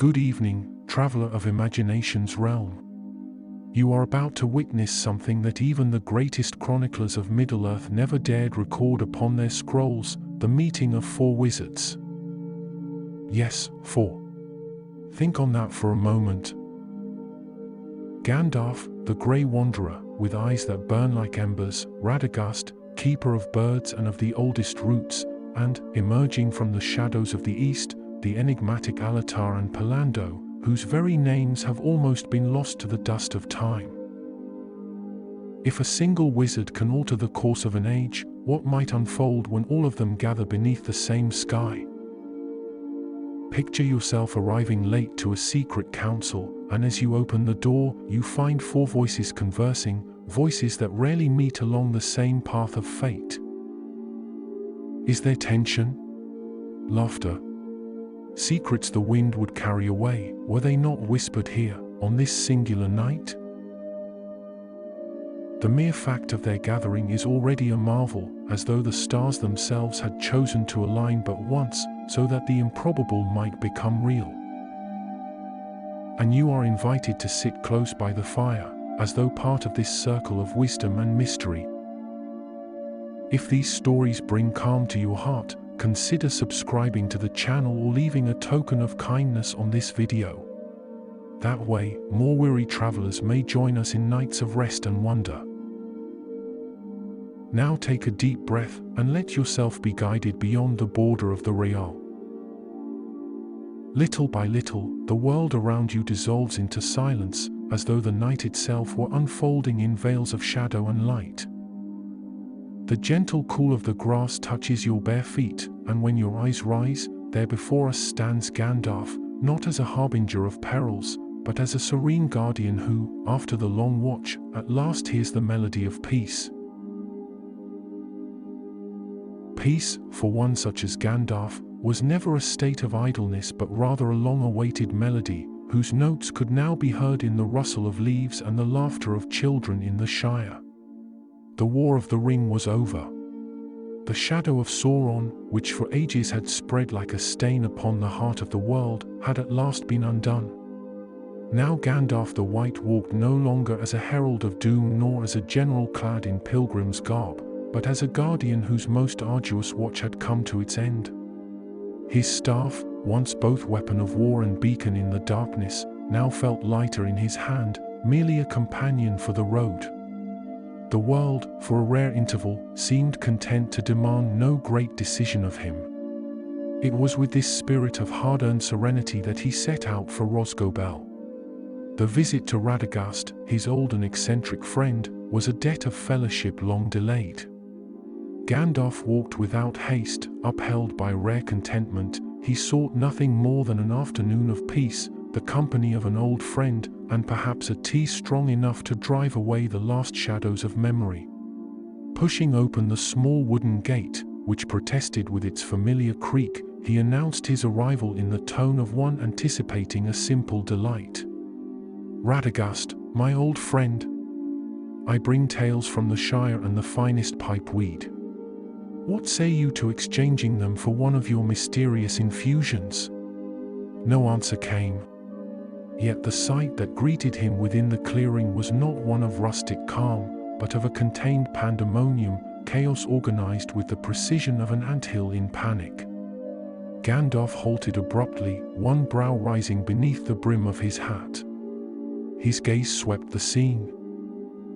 Good evening, traveler of imagination's realm. You are about to witness something that even the greatest chroniclers of Middle-earth never dared record upon their scrolls, the meeting of four wizards. Yes, four. Think on that for a moment. Gandalf, the Grey Wanderer, with eyes that burn like embers, Radagast, keeper of birds and of the oldest roots, and, emerging from the shadows of the east, the enigmatic Alatar and Pallando, whose very names have almost been lost to the dust of time. If a single wizard can alter the course of an age, what might unfold when all of them gather beneath the same sky? Picture yourself arriving late to a secret council, and as you open the door, you find four voices conversing, voices that rarely meet along the same path of fate. Is there tension? Laughter? Secrets the wind would carry away, were they not whispered here, on this singular night? The mere fact of their gathering is already a marvel, as though the stars themselves had chosen to align but once, so that the improbable might become real. And you are invited to sit close by the fire, as though part of this circle of wisdom and mystery. If these stories bring calm to your heart, consider subscribing to the channel or leaving a token of kindness on this video. That way, more weary travelers may join us in nights of rest and wonder. Now take a deep breath and let yourself be guided beyond the border of the real. Little by little, the world around you dissolves into silence, as though the night itself were unfolding in veils of shadow and light. The gentle cool of the grass touches your bare feet, and when your eyes rise, there before us stands Gandalf, not as a harbinger of perils, but as a serene guardian who, after the long watch, at last hears the melody of peace. Peace, for one such as Gandalf, was never a state of idleness but rather a long-awaited melody, whose notes could now be heard in the rustle of leaves and the laughter of children in the Shire. The War of the Ring was over. The shadow of Sauron, which for ages had spread like a stain upon the heart of the world, had at last been undone. Now Gandalf the White walked no longer as a herald of doom nor as a general clad in pilgrim's garb, but as a guardian whose most arduous watch had come to its end. His staff, once both weapon of war and beacon in the darkness, now felt lighter in his hand, merely a companion for the road. The world, for a rare interval, seemed content to demand no great decision of him. It was with this spirit of hard-earned serenity that he set out for Rosgobel. The visit to Radagast, his old and eccentric friend, was a debt of fellowship long delayed. Gandalf walked without haste, upheld by rare contentment. He sought nothing more than an afternoon of peace, the company of an old friend, and perhaps a tea strong enough to drive away the last shadows of memory. Pushing open the small wooden gate, which protested with its familiar creak, he announced his arrival in the tone of one anticipating a simple delight. Radagast, my old friend. I bring tales from the Shire and the finest pipeweed. What say you to exchanging them for one of your mysterious infusions? No answer came. Yet the sight that greeted him within the clearing was not one of rustic calm, but of a contained pandemonium, chaos organized with the precision of an anthill in panic. Gandalf halted abruptly, one brow rising beneath the brim of his hat. His gaze swept the scene.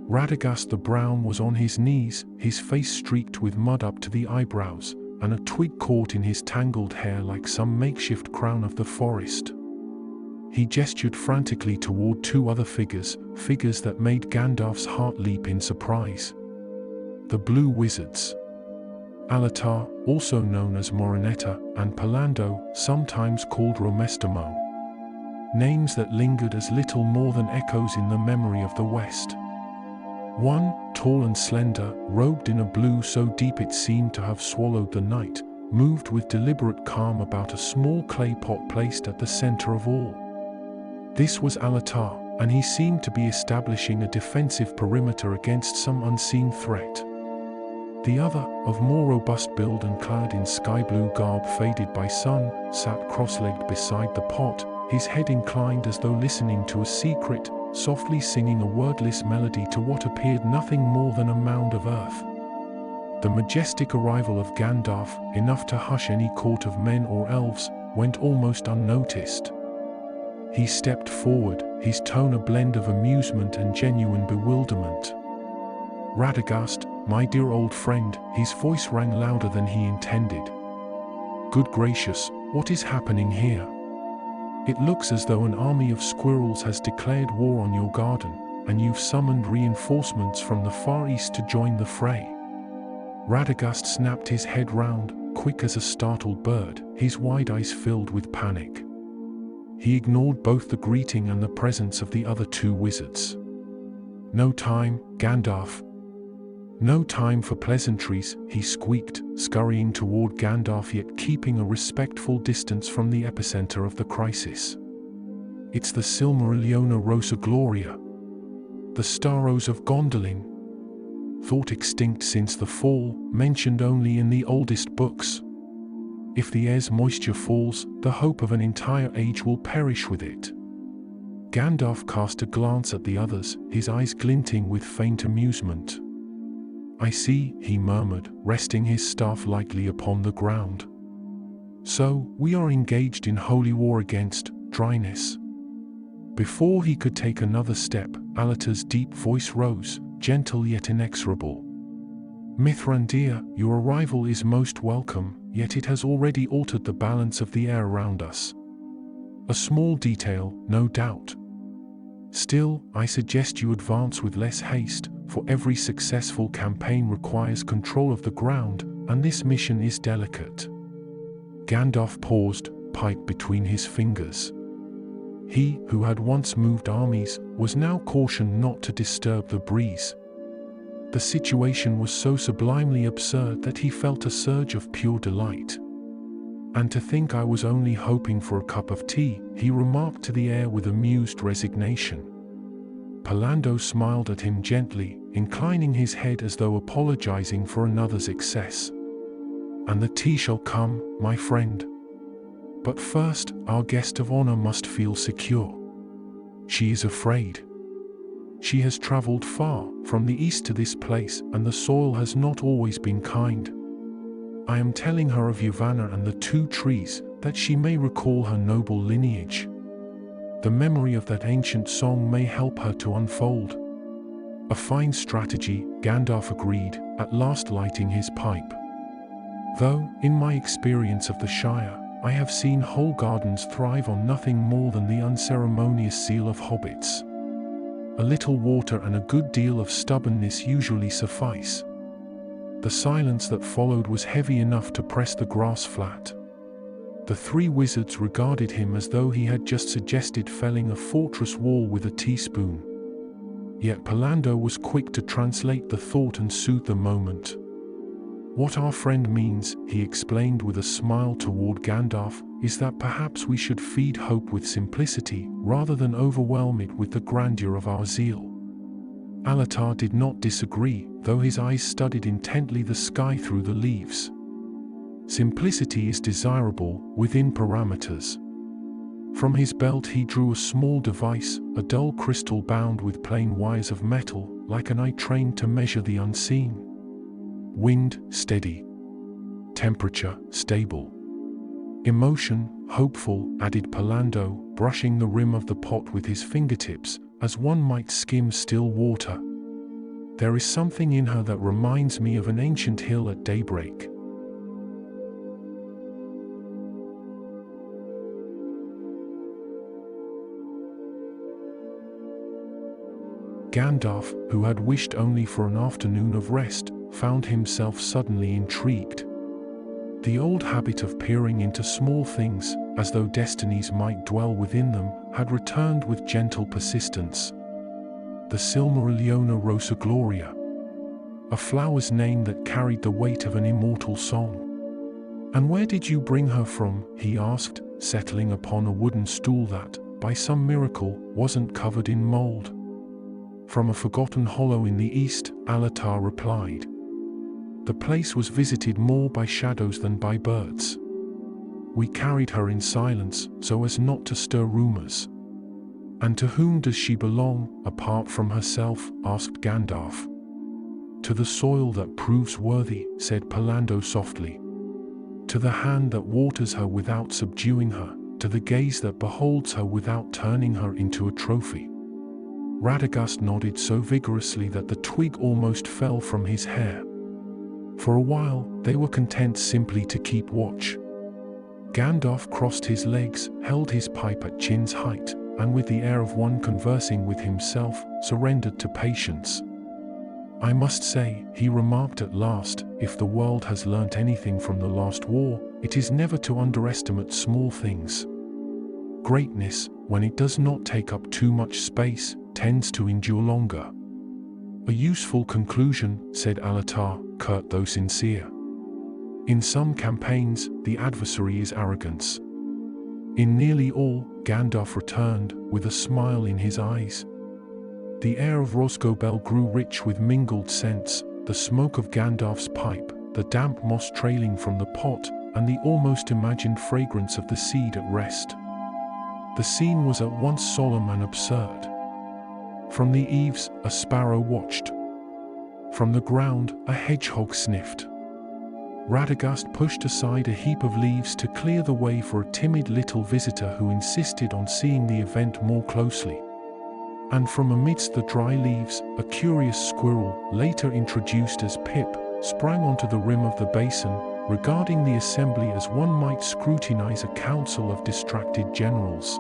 Radagast the Brown was on his knees, his face streaked with mud up to the eyebrows, and a twig caught in his tangled hair like some makeshift crown of the forest. He gestured frantically toward two other figures that made Gandalf's heart leap in surprise. The Blue Wizards. Alatar, also known as Morinetta, and Pallando, sometimes called Romestamo. Names that lingered as little more than echoes in the memory of the West. One, tall and slender, robed in a blue so deep it seemed to have swallowed the night, moved with deliberate calm about a small clay pot placed at the center of all. This was Alatar, and he seemed to be establishing a defensive perimeter against some unseen threat. The other, of more robust build and clad in sky blue garb faded by sun, sat cross-legged beside the pot, his head inclined as though listening to a secret, softly singing a wordless melody to what appeared nothing more than a mound of earth. The majestic arrival of Gandalf, enough to hush any court of men or elves, went almost unnoticed. He stepped forward, his tone a blend of amusement and genuine bewilderment. "Radagast, my dear old friend," his voice rang louder than he intended. "Good gracious, what is happening here? It looks as though an army of squirrels has declared war on your garden, and you've summoned reinforcements from the far east to join the fray." Radagast snapped his head round, quick as a startled bird, his wide eyes filled with panic. He ignored both the greeting and the presence of the other two wizards. "No time, Gandalf. No time for pleasantries," he squeaked, scurrying toward Gandalf yet keeping a respectful distance from the epicenter of the crisis. "It's the Silmarilliona Rosa Gloria. The Staros of Gondolin. Thought extinct since the fall, mentioned only in the oldest books. If the air's moisture falls, the hope of an entire age will perish with it." Gandalf cast a glance at the others, his eyes glinting with faint amusement. "I see," he murmured, resting his staff lightly upon the ground. "So, we are engaged in holy war against dryness." Before he could take another step, Alatar's deep voice rose, gentle yet inexorable. "Mithrandir, your arrival is most welcome, yet it has already altered the balance of the air around us. A small detail, no doubt. Still, I suggest you advance with less haste, for every successful campaign requires control of the ground, and this mission is delicate." Gandalf paused, pipe between his fingers. He, who had once moved armies, was now cautioned not to disturb the breeze. The situation was so sublimely absurd that he felt a surge of pure delight. "And to think I was only hoping for a cup of tea," he remarked to the air with amused resignation. Pallando smiled at him gently, inclining his head as though apologizing for another's excess. "And the tea shall come, my friend. But first, our guest of honor must feel secure. She is afraid. She has traveled far, from the east to this place, and the soil has not always been kind. I am telling her of Yavanna and the two trees, that she may recall her noble lineage. The memory of that ancient song may help her to unfold." "A fine strategy," Gandalf agreed, at last lighting his pipe. "Though, in my experience of the Shire, I have seen whole gardens thrive on nothing more than the unceremonious zeal of hobbits. A little water and a good deal of stubbornness usually suffice." The silence that followed was heavy enough to press the grass flat. The three wizards regarded him as though he had just suggested felling a fortress wall with a teaspoon. Yet Pallando was quick to translate the thought and soothe the moment. "What our friend means," he explained with a smile toward Gandalf, "is that perhaps we should feed hope with simplicity, rather than overwhelm it with the grandeur of our zeal." Alatar did not disagree, though his eyes studied intently the sky through the leaves. Simplicity is desirable, within parameters. From his belt he drew a small device, a dull crystal bound with plain wires of metal, like an eye trained to measure the unseen. Wind, steady. Temperature, stable. Emotion, hopeful, added Pallando, brushing the rim of the pot with his fingertips, as one might skim still water. "There is something in her that reminds me of an ancient hill at daybreak." Gandalf, who had wished only for an afternoon of rest, found himself suddenly intrigued. The old habit of peering into small things, as though destinies might dwell within them, had returned with gentle persistence. The Silmarilliona Rosa Gloria. A flower's name that carried the weight of an immortal song. "And where did you bring her from?" he asked, settling upon a wooden stool that, by some miracle, wasn't covered in mold. "From a forgotten hollow in the east," Alatar replied. "The place was visited more by shadows than by birds. We carried her in silence, so as not to stir rumors. And to whom does she belong, apart from herself? Asked Gandalf. To the soil that proves worthy, said Pallando softly. To the hand that waters her without subduing her, to the gaze that beholds her without turning her into a trophy. Radagast nodded so vigorously that the twig almost fell from his hair. For a while, they were content simply to keep watch. Gandalf crossed his legs, held his pipe at chin's height, and with the air of one conversing with himself, surrendered to patience. I must say, he remarked at last, if the world has learnt anything from the last war, it is never to underestimate small things. Greatness, when it does not take up too much space, tends to endure longer. A useful conclusion, said Alatar, curt though sincere. In some campaigns, the adversary is arrogance. In nearly all, Gandalf returned, with a smile in his eyes. The air of Rosgobel grew rich with mingled scents, the smoke of Gandalf's pipe, the damp moss trailing from the pot, and the almost imagined fragrance of the seed at rest. The scene was at once solemn and absurd. From the eaves, a sparrow watched. From the ground, a hedgehog sniffed. Radagast pushed aside a heap of leaves to clear the way for a timid little visitor who insisted on seeing the event more closely. And from amidst the dry leaves, a curious squirrel, later introduced as Pip, sprang onto the rim of the basin, regarding the assembly as one might scrutinize a council of distracted generals.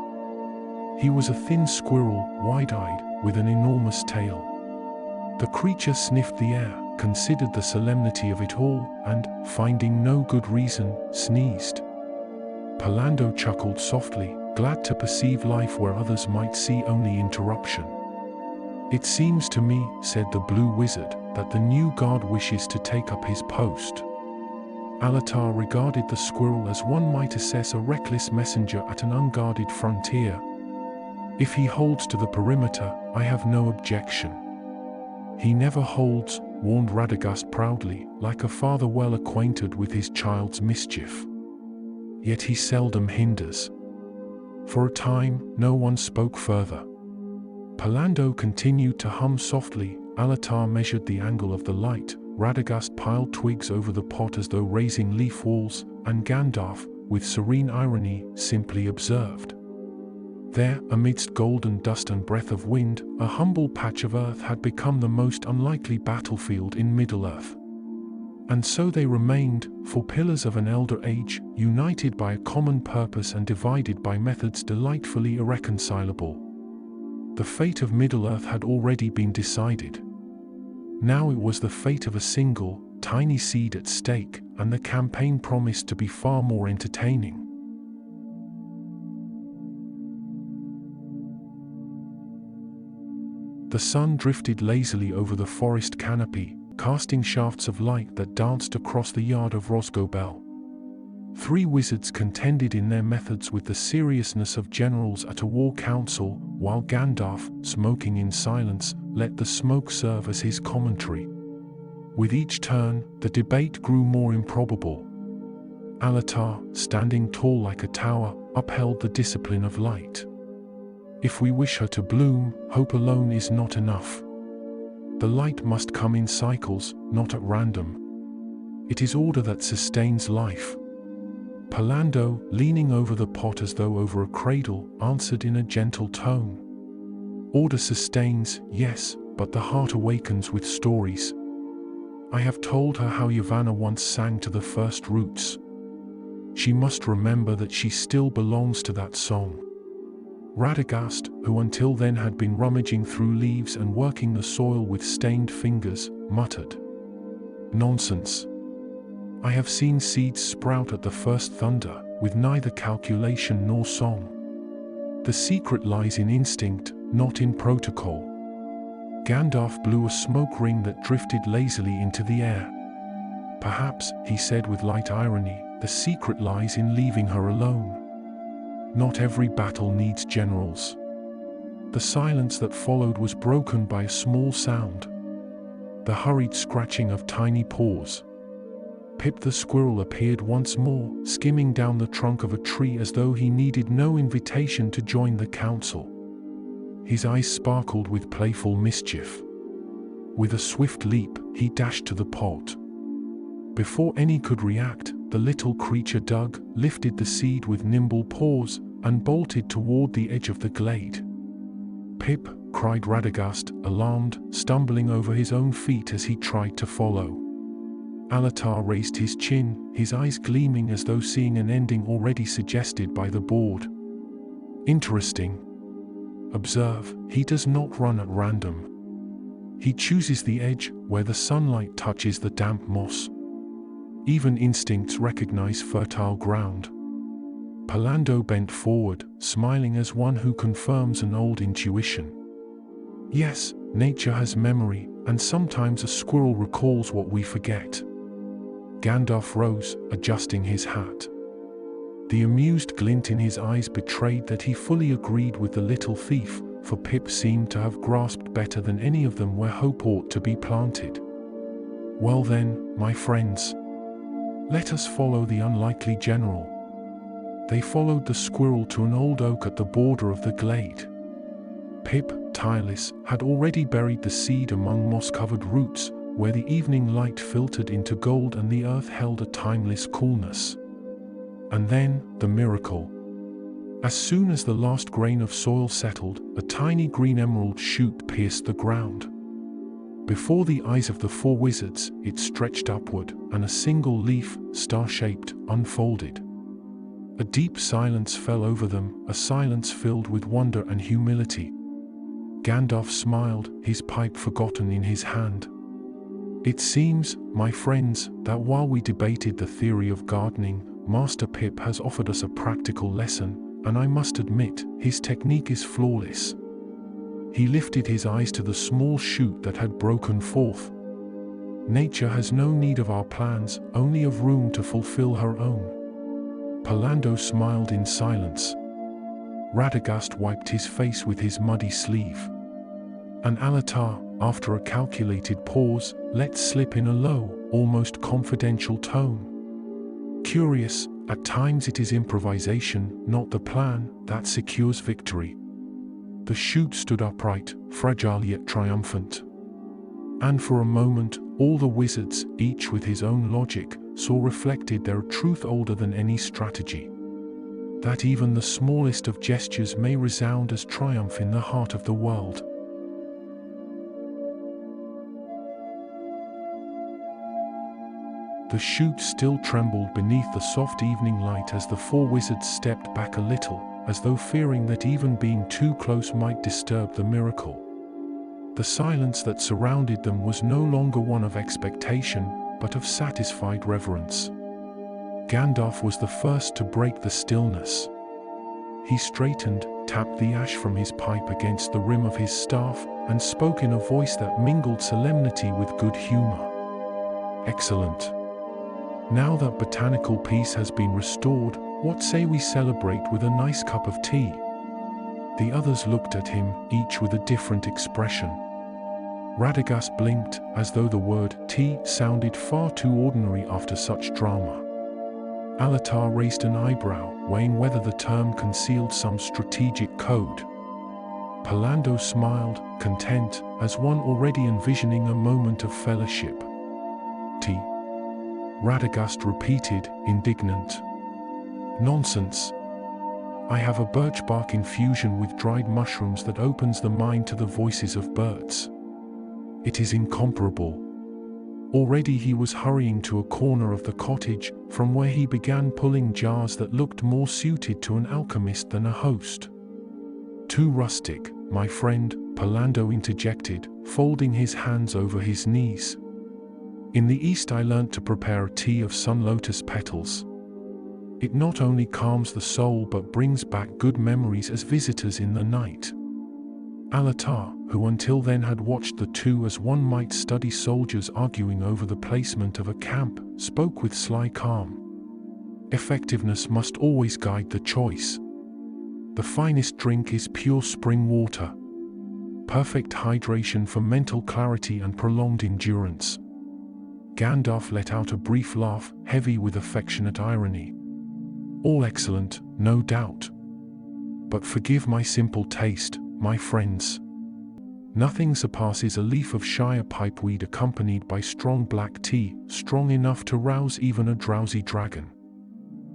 He was a thin squirrel, wide-eyed, with an enormous tail. The creature sniffed the air, considered the solemnity of it all, and, finding no good reason, sneezed. Pallando chuckled softly, glad to perceive life where others might see only interruption. It seems to me, said the blue wizard, that the new guard wishes to take up his post. Alatar regarded the squirrel as one might assess a reckless messenger at an unguarded frontier. If he holds to the perimeter, I have no objection. He never holds, warned Radagast proudly, like a father well acquainted with his child's mischief. Yet he seldom hinders. For a time, no one spoke further. Pallando continued to hum softly, Alatar measured the angle of the light, Radagast piled twigs over the pot as though raising leaf walls, and Gandalf, with serene irony, simply observed. There, amidst golden dust and breath of wind, a humble patch of earth had become the most unlikely battlefield in Middle-earth. And so they remained, for pillars of an elder age, united by a common purpose and divided by methods delightfully irreconcilable. The fate of Middle-earth had already been decided. Now it was the fate of a single, tiny seed at stake, and the campaign promised to be far more entertaining. The sun drifted lazily over the forest canopy, casting shafts of light that danced across the yard of Rosgobel. 3 wizards contended in their methods with the seriousness of generals at a war council, while Gandalf, smoking in silence, let the smoke serve as his commentary. With each turn, the debate grew more improbable. Alatar, standing tall like a tower, upheld the discipline of light. If we wish her to bloom, hope alone is not enough. The light must come in cycles, not at random. It is order that sustains life. Pallando, leaning over the pot as though over a cradle, answered in a gentle tone. Order sustains, yes, but the heart awakens with stories. I have told her how Yavanna once sang to the first roots. She must remember that she still belongs to that song. Radagast, who until then had been rummaging through leaves and working the soil with stained fingers, muttered. Nonsense. I have seen seeds sprout at the first thunder, with neither calculation nor song. The secret lies in instinct, not in protocol. Gandalf blew a smoke ring that drifted lazily into the air. Perhaps, he said with light irony, the secret lies in leaving her alone. Not every battle needs generals. The silence that followed was broken by a small sound. The hurried scratching of tiny paws. Pip the squirrel appeared once more, skimming down the trunk of a tree as though he needed no invitation to join the council. His eyes sparkled with playful mischief. With a swift leap, he dashed to the pot. Before any could react, the little creature dug, lifted the seed with nimble paws, and bolted toward the edge of the glade. "Pip!" cried Radagast, alarmed, stumbling over his own feet as he tried to follow. Alatar raised his chin, his eyes gleaming as though seeing an ending already suggested by the board. "Interesting. Observe, he does not run at random. He chooses the edge, where the sunlight touches the damp moss. Even instincts recognize fertile ground." Pallando bent forward, smiling as one who confirms an old intuition. "Yes, nature has memory, and sometimes a squirrel recalls what we forget." Gandalf rose, adjusting his hat. The amused glint in his eyes betrayed that he fully agreed with the little thief, for Pip seemed to have grasped better than any of them where hope ought to be planted. "Well then, my friends, let us follow the unlikely general." They followed the squirrel to an old oak at the border of the glade. Pip, tireless, had already buried the seed among moss-covered roots, where the evening light filtered into gold and the earth held a timeless coolness. And then, the miracle. As soon as the last grain of soil settled, a tiny green emerald shoot pierced the ground. Before the eyes of the four wizards, it stretched upward, and a single leaf, star-shaped, unfolded. A deep silence fell over them, a silence filled with wonder and humility. Gandalf smiled, his pipe forgotten in his hand. "It seems, my friends, that while we debated the theory of gardening, Master Pip has offered us a practical lesson, and I must admit, his technique is flawless." He lifted his eyes to the small shoot that had broken forth. "Nature has no need of our plans, only of room to fulfill her own." Pallando smiled in silence. Radagast wiped his face with his muddy sleeve. And Alatar, after a calculated pause, let slip in a low, almost confidential tone. "Curious, at times it is improvisation, not the plan, that secures victory." The shoot stood upright, fragile yet triumphant. And for a moment, all the wizards, each with his own logic, saw reflected their truth older than any strategy. That even the smallest of gestures may resound as triumph in the heart of the world. The shoot still trembled beneath the soft evening light as the four wizards stepped back a little, as though fearing that even being too close might disturb the miracle. The silence that surrounded them was no longer one of expectation, but of satisfied reverence. Gandalf was the first to break the stillness. He straightened, tapped the ash from his pipe against the rim of his staff, and spoke in a voice that mingled solemnity with good humor. "Excellent. Now that botanical peace has been restored, what say we celebrate with a nice cup of tea?" The others looked at him, each with a different expression. Radagast blinked, as though the word tea sounded far too ordinary after such drama. Alatar raised an eyebrow, weighing whether the term concealed some strategic code. Pallando smiled, content, as one already envisioning a moment of fellowship. "Tea?" Radagast repeated, indignant. "Nonsense. I have a birch bark infusion with dried mushrooms that opens the mind to the voices of birds. It is incomparable." Already he was hurrying to a corner of the cottage, from where he began pulling jars that looked more suited to an alchemist than a host. "Too rustic, my friend," Pallando interjected, folding his hands over his knees. "In the East I learnt to prepare a tea of sun lotus petals. It not only calms the soul but brings back good memories as visitors in the night." Alatar, who until then had watched the two as one might study soldiers arguing over the placement of a camp, spoke with sly calm. "Effectiveness must always guide the choice. The finest drink is pure spring water. Perfect hydration for mental clarity and prolonged endurance. Gandalf let out a brief laugh, heavy with affectionate irony. "All excellent, no doubt. But forgive my simple taste, my friends. Nothing surpasses a leaf of shire pipeweed accompanied by strong black tea, strong enough to rouse even a drowsy dragon."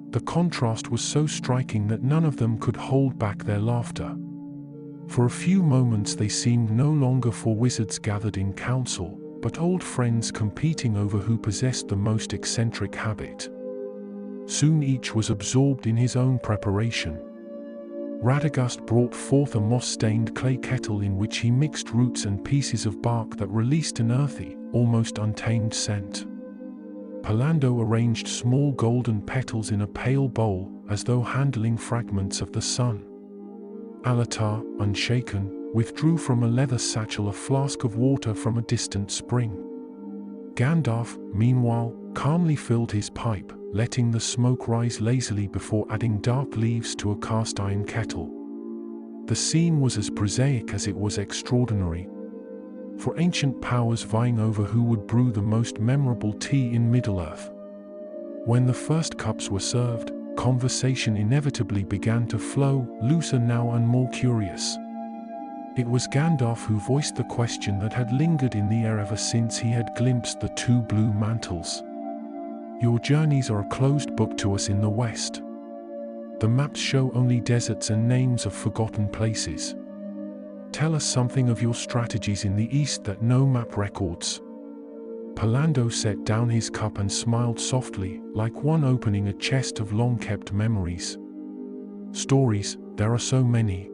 The contrast was so striking that none of them could hold back their laughter. For a few moments they seemed no longer four wizards gathered in council, but old friends competing over who possessed the most eccentric habit. Soon each was absorbed in his own preparation. Radagast brought forth a moss-stained clay kettle in which he mixed roots and pieces of bark that released an earthy, almost untamed scent. Pallando arranged small golden petals in a pale bowl, as though handling fragments of the sun. Alatar, unshaken, withdrew from a leather satchel a flask of water from a distant spring. Gandalf, meanwhile, calmly filled his pipe, letting the smoke rise lazily before adding dark leaves to a cast-iron kettle. The scene was as prosaic as it was extraordinary. For ancient powers vying over who would brew the most memorable tea in Middle-earth. When the first cups were served, conversation inevitably began to flow, looser now and more curious. It was Gandalf who voiced the question that had lingered in the air ever since he had glimpsed the two blue mantles. "Your journeys are a closed book to us in the West. The maps show only deserts and names of forgotten places. Tell us something of your strategies in the East that no map records." Pallando set down his cup and smiled softly, like one opening a chest of long-kept memories. "Stories, there are so many.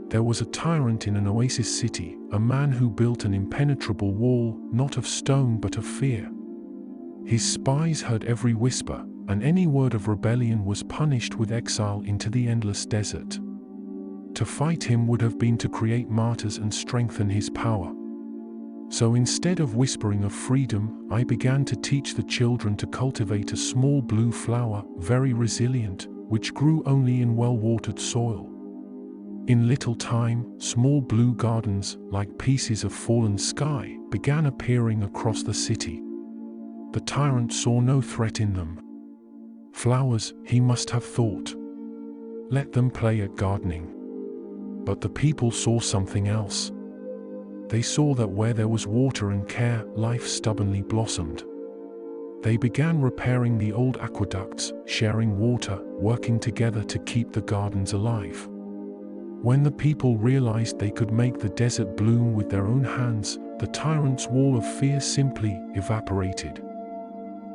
There was a tyrant in an oasis city, a man who built an impenetrable wall, not of stone but of fear. His spies heard every whisper, and any word of rebellion was punished with exile into the endless desert. To fight him would have been to create martyrs and strengthen his power. So instead of whispering of freedom, I began to teach the children to cultivate a small blue flower, very resilient, which grew only in well-watered soil. In little time, small blue gardens, like pieces of fallen sky, began appearing across the city. The tyrant saw no threat in them. Flowers, he must have thought. Let them play at gardening. But the people saw something else. They saw that where there was water and care, life stubbornly blossomed. They began repairing the old aqueducts, sharing water, working together to keep the gardens alive. When the people realized they could make the desert bloom with their own hands, the tyrant's wall of fear simply evaporated.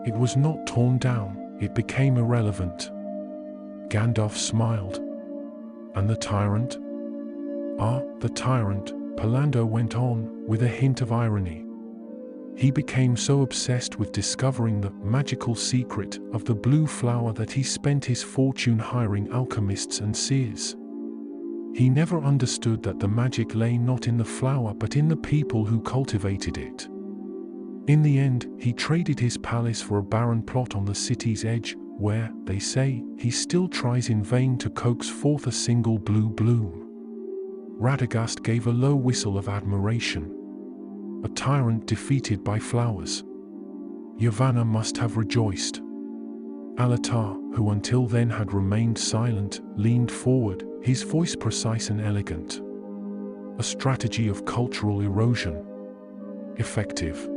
It was not torn down, it became irrelevant." Gandalf smiled. "And the tyrant?" "Ah, the tyrant," Pallando went on, with a hint of irony. "He became so obsessed with discovering the magical secret of the blue flower that he spent his fortune hiring alchemists and seers. He never understood that the magic lay not in the flower but in the people who cultivated it. In the end, he traded his palace for a barren plot on the city's edge, where, they say, he still tries in vain to coax forth a single blue bloom." Radagast gave a low whistle of admiration. A tyrant defeated by flowers. Yavanna must have rejoiced. Alatar, who until then had remained silent, leaned forward, his voice precise and elegant. "A strategy of cultural erosion. Effective.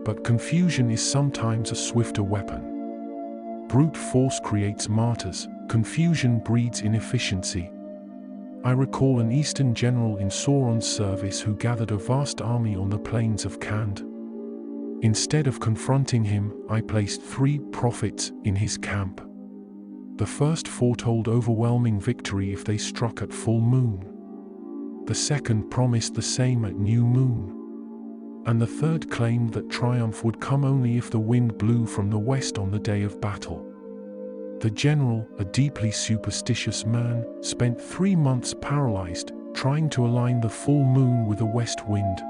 But confusion is sometimes a swifter weapon. Brute force creates martyrs, confusion breeds inefficiency. I recall an Eastern general in Sauron's service who gathered a vast army on the plains of Khand. Instead of confronting him, I placed 3 prophets in his camp. The first foretold overwhelming victory if they struck at full moon. The second promised the same at new moon. And the third claimed that triumph would come only if the wind blew from the west on the day of battle. The general, a deeply superstitious man, spent 3 months paralyzed, trying to align the full moon with a west wind.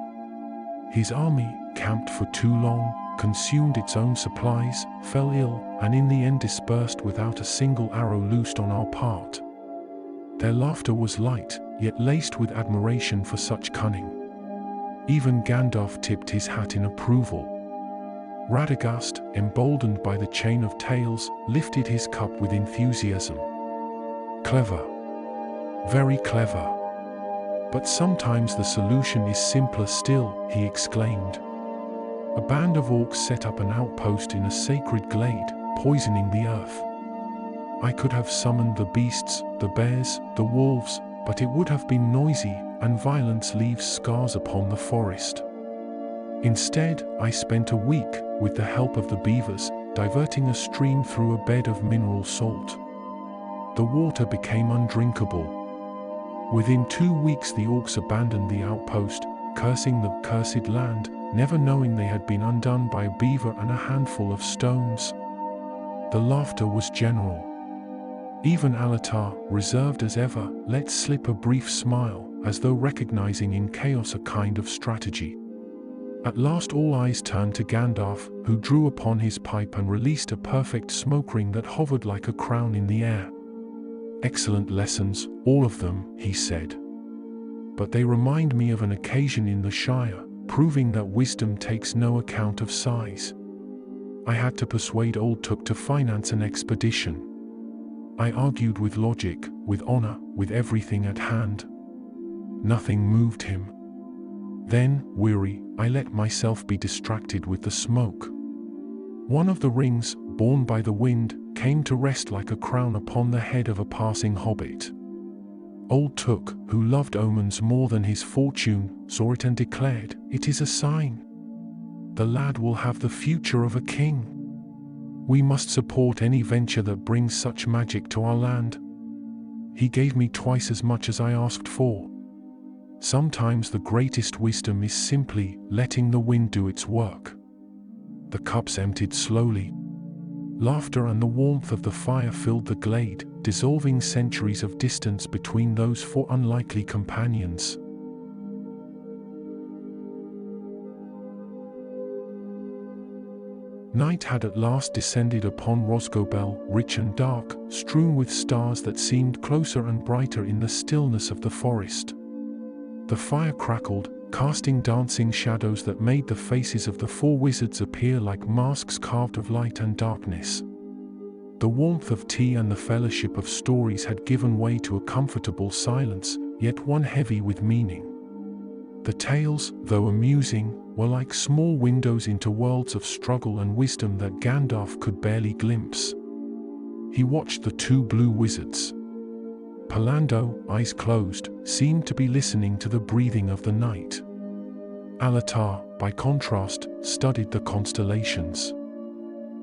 His army, camped for too long, consumed its own supplies, fell ill, and in the end dispersed without a single arrow loosed on our part. Their laughter was light, yet laced with admiration for such cunning. Even Gandalf tipped his hat in approval. Radagast, emboldened by the chain of tales, lifted his cup with enthusiasm. Clever. Very clever. But sometimes the solution is simpler still, he exclaimed. A band of orcs set up an outpost in a sacred glade, poisoning the earth. I could have summoned the beasts, the bears, the wolves, but it would have been noisy, and violence leaves scars upon the forest. Instead, I spent a week, with the help of the beavers, diverting a stream through a bed of mineral salt. The water became undrinkable. Within 2 weeks the orcs abandoned the outpost, cursing the cursed land, never knowing they had been undone by a beaver and a handful of stones. The laughter was general. Even Alatar, reserved as ever, let slip a brief smile, as though recognizing in chaos a kind of strategy. At last all eyes turned to Gandalf, who drew upon his pipe and released a perfect smoke ring that hovered like a crown in the air. "Excellent lessons, all of them," he said. "But they remind me of an occasion in the Shire, proving that wisdom takes no account of size. I had to persuade old Took to finance an expedition. I argued with logic, with honor, with everything at hand. Nothing moved him. Then, weary, I let myself be distracted with the smoke. One of the rings, borne by the wind, came to rest like a crown upon the head of a passing hobbit. Old Took, who loved omens more than his fortune, saw it and declared, 'It is a sign. The lad will have the future of a king. We must support any venture that brings such magic to our land.' He gave me twice as much as I asked for. Sometimes the greatest wisdom is simply letting the wind do its work." The cups emptied slowly. Laughter and the warmth of the fire filled the glade, dissolving centuries of distance between those 4 unlikely companions. Night had at last descended upon Rosgobel, rich and dark, strewn with stars that seemed closer and brighter in the stillness of the forest. The fire crackled, casting dancing shadows that made the faces of the 4 wizards appear like masks carved of light and darkness. The warmth of tea and the fellowship of stories had given way to a comfortable silence, yet one heavy with meaning. The tales, though amusing, were like small windows into worlds of struggle and wisdom that Gandalf could barely glimpse. He watched the 2 blue wizards. Pallando, eyes closed, seemed to be listening to the breathing of the night. Alatar, by contrast, studied the constellations.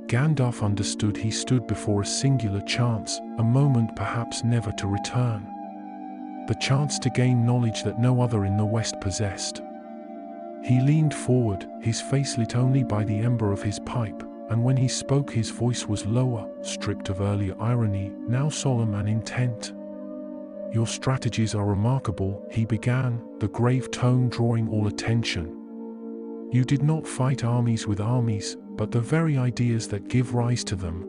Gandalf understood he stood before a singular chance, a moment perhaps never to return. The chance to gain knowledge that no other in the West possessed. He leaned forward, his face lit only by the ember of his pipe, and when he spoke his voice was lower, stripped of earlier irony, now solemn and intent. "Your strategies are remarkable," he began, the grave tone drawing all attention. "You did not fight armies with armies, but the very ideas that give rise to them.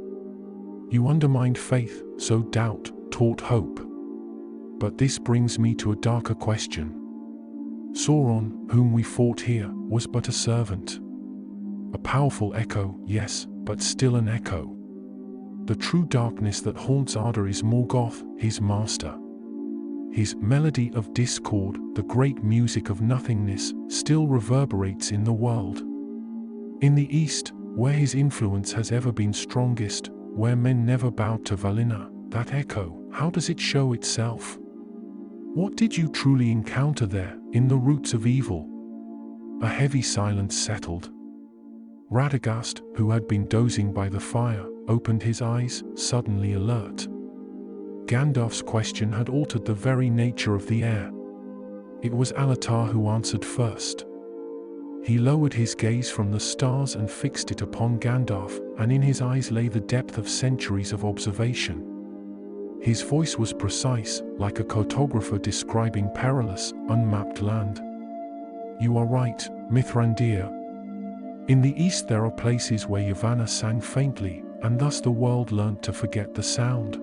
You undermined faith, sowed doubt, taught hope. But this brings me to a darker question. Sauron, whom we fought here, was but a servant. A powerful echo, yes, but still an echo. The true darkness that haunts Arda is Morgoth, his master. His melody of discord, the great music of nothingness, still reverberates in the world. In the East, where his influence has ever been strongest, where men never bowed to Valinor, that echo, how does it show itself? What did you truly encounter there, in the roots of evil?" A heavy silence settled. Radagast, who had been dozing by the fire, opened his eyes, suddenly alert. Gandalf's question had altered the very nature of the air. It was Alatar who answered first. He lowered his gaze from the stars and fixed it upon Gandalf, and in his eyes lay the depth of centuries of observation. His voice was precise, like a cartographer describing perilous, unmapped land. "You are right, Mithrandir. In the East there are places where Yavanna sang faintly, and thus the world learnt to forget the sound.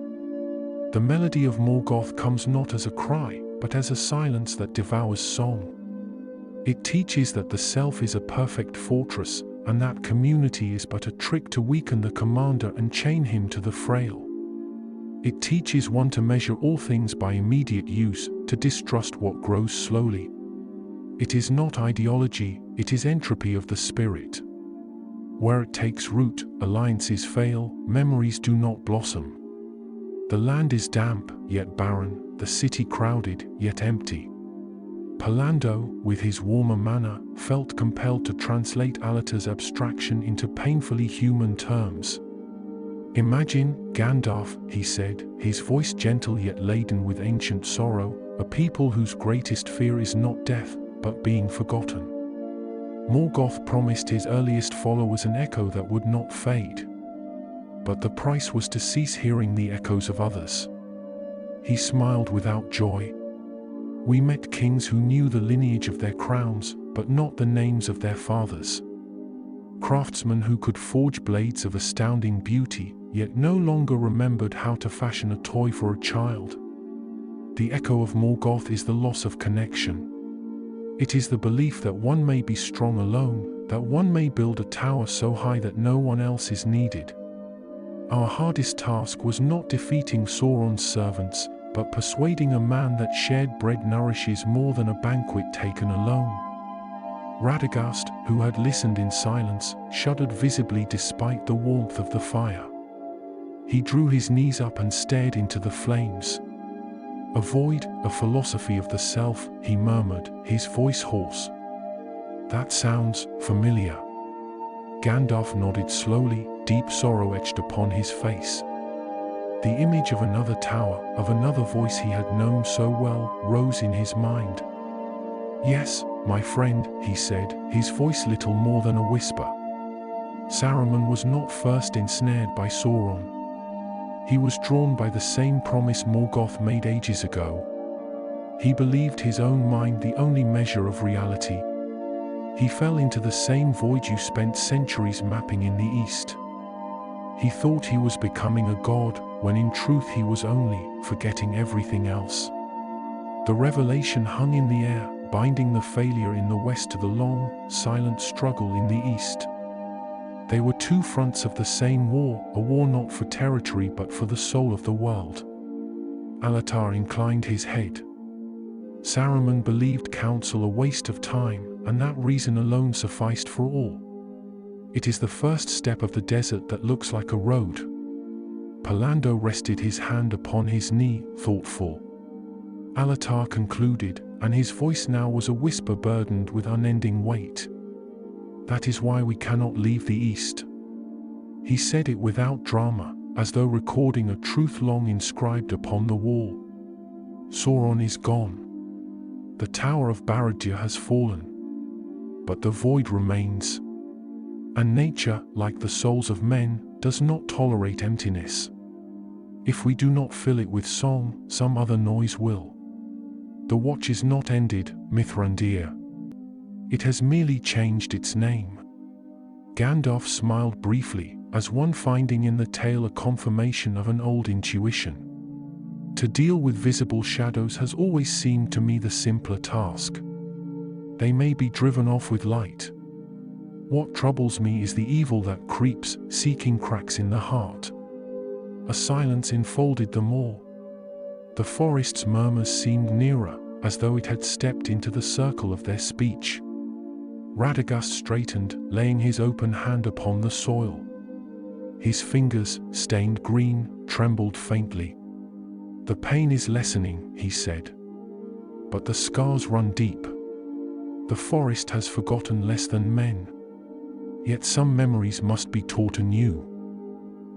The melody of Morgoth comes not as a cry, but as a silence that devours song. It teaches that the self is a perfect fortress, and that community is but a trick to weaken the commander and chain him to the frail. It teaches one to measure all things by immediate use, to distrust what grows slowly. It is not ideology, it is entropy of the spirit. Where it takes root, alliances fail, memories do not blossom. The land is damp, yet barren, the city crowded, yet empty. Pallando, with his warmer manner, felt compelled to translate Alatar's abstraction into painfully human terms. "Imagine, Gandalf," he said, his voice gentle yet laden with ancient sorrow, "a people whose greatest fear is not death, but being forgotten." Morgoth promised his earliest followers an echo that would not fade. But the price was to cease hearing the echoes of others. He smiled without joy. "We met kings who knew the lineage of their crowns, but not the names of their fathers. Craftsmen who could forge blades of astounding beauty, yet no longer remembered how to fashion a toy for a child. The echo of Morgoth is the loss of connection. It is the belief that one may be strong alone, that one may build a tower so high that no one else is needed. Our hardest task was not defeating Sauron's servants, but persuading a man that shared bread nourishes more than a banquet taken alone." Radagast, who had listened in silence, shuddered visibly despite the warmth of the fire. He drew his knees up and stared into the flames. "A void, a philosophy of the self," he murmured, his voice hoarse. "That sounds familiar." Gandalf nodded slowly, deep sorrow etched upon his face. The image of another tower, of another voice he had known so well, rose in his mind. "Yes, my friend," he said, his voice little more than a whisper. "Saruman was not first ensnared by Sauron. He was drawn by the same promise Morgoth made ages ago. He believed his own mind the only measure of reality. He fell into the same void you spent centuries mapping in the East. He thought he was becoming a god, when in truth he was only forgetting everything else. The revelation hung in the air, binding the failure in the West to the long, silent struggle in the East. They were two fronts of the same war, a war not for territory but for the soul of the world." Alatar inclined his head. "Saruman believed counsel a waste of time, and that reason alone sufficed for all. It is the first step of the desert that looks like a road." Pallando rested his hand upon his knee, thoughtful. Alatar concluded, and his voice now was a whisper burdened with unending weight. "That is why we cannot leave the East." He said it without drama, as though recording a truth long inscribed upon the wall. "Sauron is gone. The Tower of Barad-dûr has fallen. But the void remains. And nature, like the souls of men, does not tolerate emptiness. If we do not fill it with song, some other noise will. The watch is not ended, Mithrandir. It has merely changed its name." Gandalf smiled briefly, as one finding in the tale a confirmation of an old intuition. "To deal with visible shadows has always seemed to me the simpler task. They may be driven off with light. What troubles me is the evil that creeps, seeking cracks in the heart." A silence enfolded them all. The forest's murmurs seemed nearer, as though it had stepped into the circle of their speech. Radagast straightened, laying his open hand upon the soil. His fingers, stained green, trembled faintly. "The pain is lessening," he said. "But the scars run deep. The forest has forgotten less than men. Yet some memories must be taught anew."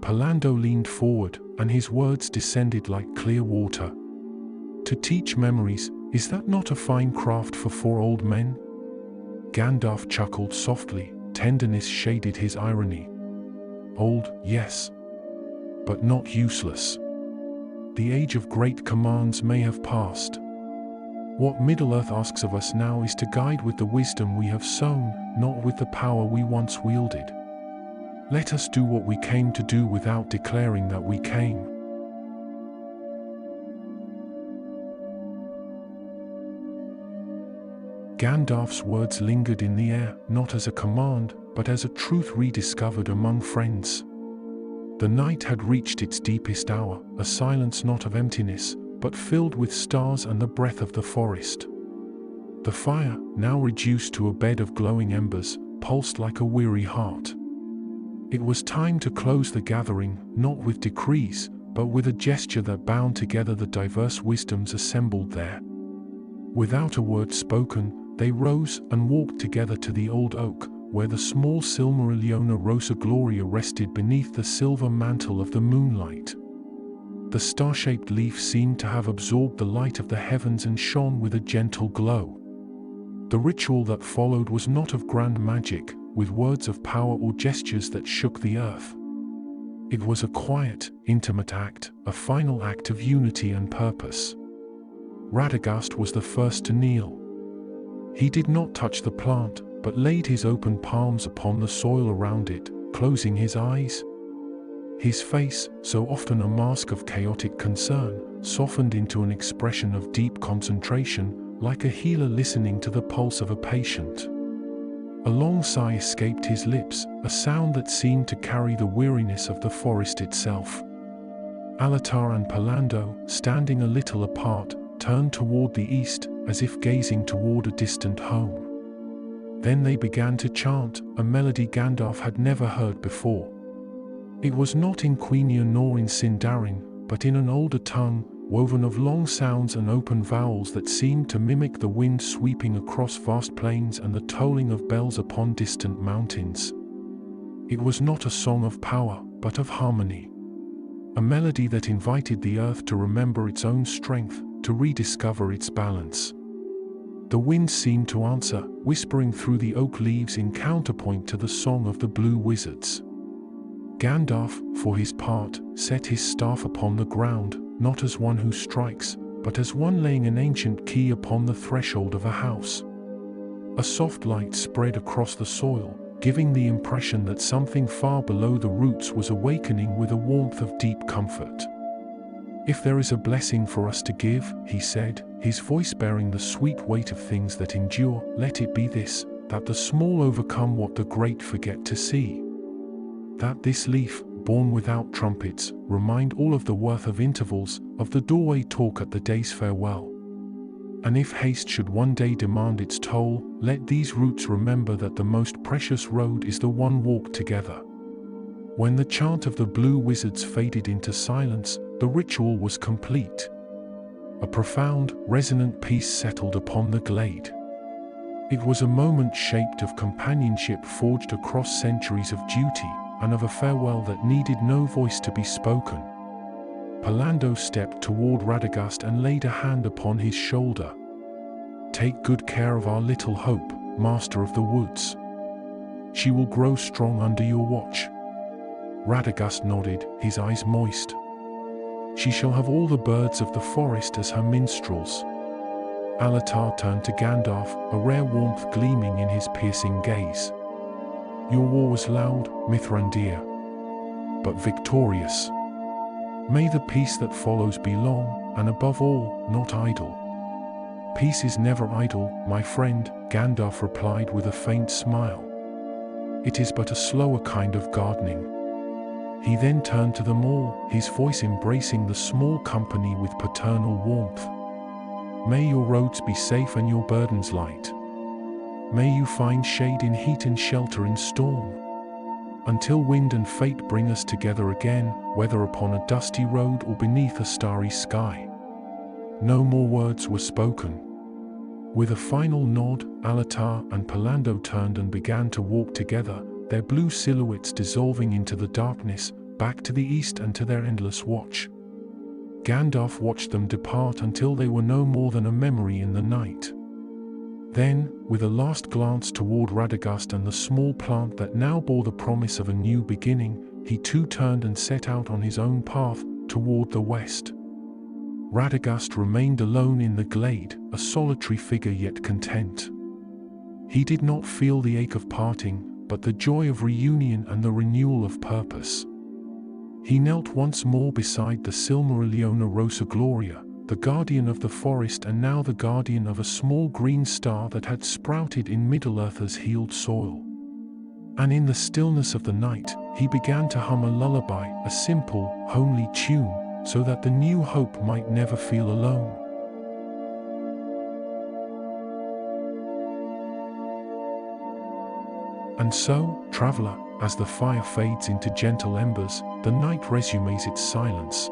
Pallando leaned forward, and his words descended like clear water. "To teach memories, is that not a fine craft for four old men?" Gandalf chuckled softly, tenderness shaded his irony. "Old, yes. But not useless. The age of great commands may have passed. What Middle-earth asks of us now is to guide with the wisdom we have sown, not with the power we once wielded. Let us do what we came to do without declaring that we came." Gandalf's words lingered in the air, not as a command, but as a truth rediscovered among friends. The night had reached its deepest hour, a silence not of emptiness, but filled with stars and the breath of the forest. The fire, now reduced to a bed of glowing embers, pulsed like a weary heart. It was time to close the gathering, not with decrees, but with a gesture that bound together the diverse wisdoms assembled there. Without a word spoken, they rose and walked together to the old oak, where the small Silmarilliona Rosa Gloria rested beneath the silver mantle of the moonlight. The star-shaped leaf seemed to have absorbed the light of the heavens and shone with a gentle glow. The ritual that followed was not of grand magic, with words of power or gestures that shook the earth. It was a quiet, intimate act, a final act of unity and purpose. Radagast was the first to kneel. He did not touch the plant, but laid his open palms upon the soil around it, closing his eyes. His face, so often a mask of chaotic concern, softened into an expression of deep concentration, like a healer listening to the pulse of a patient. A long sigh escaped his lips, a sound that seemed to carry the weariness of the forest itself. Alatar and Pallando, standing a little apart, turned toward the east, as if gazing toward a distant home. Then they began to chant, a melody Gandalf had never heard before. It was not in Quenya nor in Sindarin, but in an older tongue, woven of long sounds and open vowels that seemed to mimic the wind sweeping across vast plains and the tolling of bells upon distant mountains. It was not a song of power, but of harmony. A melody that invited the earth to remember its own strength, to rediscover its balance. The wind seemed to answer, whispering through the oak leaves in counterpoint to the song of the blue wizards. Gandalf, for his part, set his staff upon the ground, not as one who strikes, but as one laying an ancient key upon the threshold of a house. A soft light spread across the soil, giving the impression that something far below the roots was awakening with a warmth of deep comfort. "If there is a blessing for us to give," he said, his voice bearing the sweet weight of things that endure, "let it be this, that the small overcome what the great forget to see. That this leaf, born without trumpets, remind all of the worth of intervals, of the doorway talk at the day's farewell. And if haste should one day demand its toll, let these roots remember that the most precious road is the one walked together." When the chant of the blue wizards faded into silence, the ritual was complete. A profound, resonant peace settled upon the glade. It was a moment shaped of companionship forged across centuries of duty, and of a farewell that needed no voice to be spoken. Pallando stepped toward Radagast and laid a hand upon his shoulder. "Take good care of our little hope, Master of the Woods. She will grow strong under your watch." Radagast nodded, his eyes moist. "She shall have all the birds of the forest as her minstrels." Alatar turned to Gandalf, a rare warmth gleaming in his piercing gaze. "Your war was loud, Mithrandir, but victorious. May the peace that follows be long, and above all, not idle." "Peace is never idle, my friend," Gandalf replied with a faint smile. "It is but a slower kind of gardening." He then turned to them all, his voice embracing the small company with paternal warmth. "May your roads be safe and your burdens light. May you find shade in heat and shelter in storm. Until wind and fate bring us together again, whether upon a dusty road or beneath a starry sky." No more words were spoken. With a final nod, Alatar and Pallando turned and began to walk together, their blue silhouettes dissolving into the darkness, back to the east and to their endless watch. Gandalf watched them depart until they were no more than a memory in the night. Then, with a last glance toward Radagast and the small plant that now bore the promise of a new beginning, he too turned and set out on his own path, toward the west. Radagast remained alone in the glade, a solitary figure yet content. He did not feel the ache of parting, but the joy of reunion and the renewal of purpose. He knelt once more beside the Silmarilliona Rosa Gloria, the guardian of the forest and now the guardian of a small green star that had sprouted in Middle-earth's healed soil. And in the stillness of the night, he began to hum a lullaby, a simple, homely tune, so that the new hope might never feel alone. And so, traveler, as the fire fades into gentle embers, the night resumes its silence.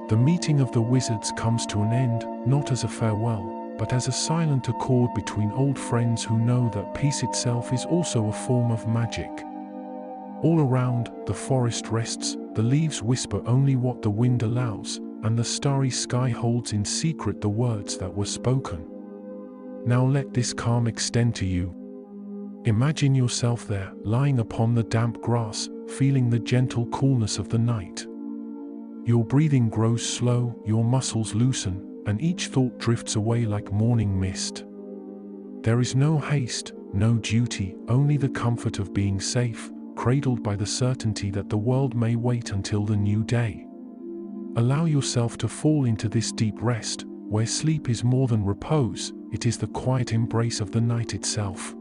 The meeting of the wizards comes to an end, not as a farewell, but as a silent accord between old friends who know that peace itself is also a form of magic. All around, the forest rests, the leaves whisper only what the wind allows, and the starry sky holds in secret the words that were spoken. Now let this calm extend to you. Imagine yourself there, lying upon the damp grass, feeling the gentle coolness of the night. Your breathing grows slow, your muscles loosen, and each thought drifts away like morning mist. There is no haste, no duty, only the comfort of being safe, cradled by the certainty that the world may wait until the new day. Allow yourself to fall into this deep rest, where sleep is more than repose, it is the quiet embrace of the night itself.